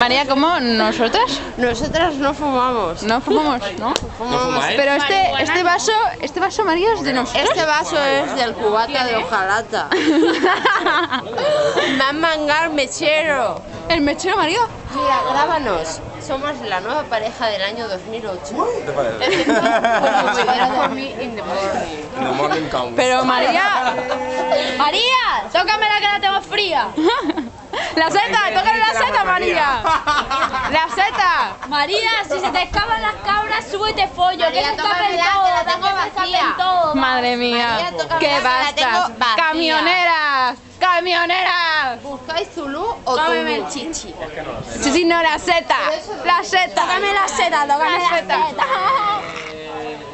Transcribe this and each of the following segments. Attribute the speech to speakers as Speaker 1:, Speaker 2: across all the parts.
Speaker 1: María, ¿cómo? ¿Nosotras?
Speaker 2: Nosotras no fumamos.
Speaker 1: No fumamos, ¿no?
Speaker 2: Fumamos.
Speaker 3: fumáis?
Speaker 1: Pero este vaso, María, es de nosotros.
Speaker 2: Este vaso es del cubata de hojalata. Mangar mechero.
Speaker 1: ¿El mechero, María?
Speaker 2: Mira, grábanos. Somos la nueva pareja del año 2008.
Speaker 3: ¿Te parece? The morning comes.
Speaker 1: Pero María...
Speaker 4: María, tócame la que la tengo fría.
Speaker 1: ¡La seta! ¡Tócale la seta, María! ¡La seta!
Speaker 4: María, si se te escapan las cabras, súbete follo.
Speaker 2: María,
Speaker 4: que se escapen
Speaker 2: tócamela,
Speaker 4: todo,
Speaker 2: que la tengo
Speaker 4: que se escapen
Speaker 2: vacía.
Speaker 4: todo.
Speaker 1: Madre mía,
Speaker 2: María, tócamela,
Speaker 1: ¡qué
Speaker 2: que la
Speaker 1: bastas!
Speaker 2: tengo vacía.
Speaker 1: ¡Camioneras! ¡Camioneras!
Speaker 2: ¿Buscáis Zulu o
Speaker 4: Tómame el
Speaker 2: Tulu?
Speaker 4: chichi.
Speaker 1: Sí, sí, no, la seta. La seta.
Speaker 4: Tócame la seta, tócame la seta.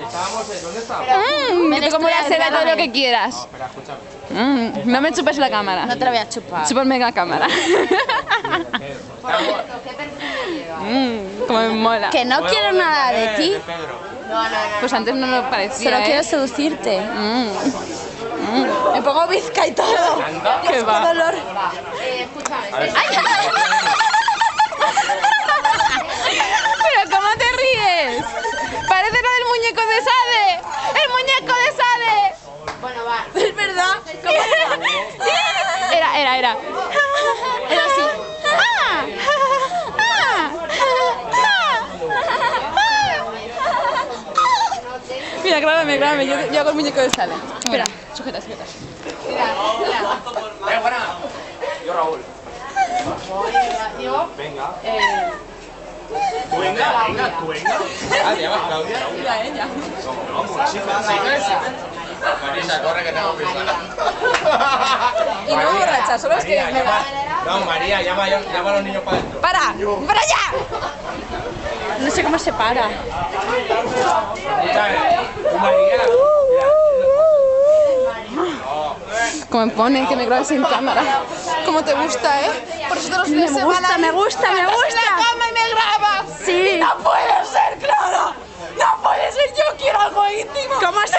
Speaker 3: Estábamos en... ¿Dónde estábamos?
Speaker 1: Me te como la seta todo lo que quieras.
Speaker 3: Espera, escúchame.
Speaker 1: No me chupes la cámara.
Speaker 4: No te la voy a chupar.
Speaker 1: Chúpame la cámara. Como me mola.
Speaker 4: Que no quiero nada de ti,
Speaker 3: Pedro.
Speaker 1: Pues antes no lo parecía,
Speaker 4: solo quiero
Speaker 1: ¿eh?
Speaker 4: seducirte. Me pongo bizca y todo.
Speaker 1: ¿Qué va?
Speaker 4: dolor.
Speaker 1: ¿Pero cómo te ríes? Parece lo del muñeco de Sade. ¡El muñeco de Sade!
Speaker 2: Bueno, va.
Speaker 4: Es verdad.
Speaker 1: Era. Era así. Mira, grábame. Yo hago el muñeco de Sade. Espera, sujeta.
Speaker 3: Buena. Yo, Raúl.
Speaker 2: Yo,
Speaker 3: Venga. Tú venga. Ah, ¿te llamas Claudia?
Speaker 1: Mira ella.
Speaker 3: Vamos, chicas. Marisa, corre que tengo prisa.
Speaker 1: Y no borracha, solo es que
Speaker 3: María,
Speaker 1: me da...
Speaker 3: No, María, llama a los niños para adentro.
Speaker 1: ¡Para allá! No sé cómo se para.
Speaker 3: María.
Speaker 1: Como me ponen que me grabes en cámara. ¿Cómo te gusta, eh? Por eso todos los fines de semana...
Speaker 4: me gusta.
Speaker 1: ¡En la cama y me grabas!
Speaker 4: Sí.
Speaker 1: ¡No puede ser, Clara! ¡No puede ser! ¡Yo quiero algo íntimo!
Speaker 4: ¿Cómo se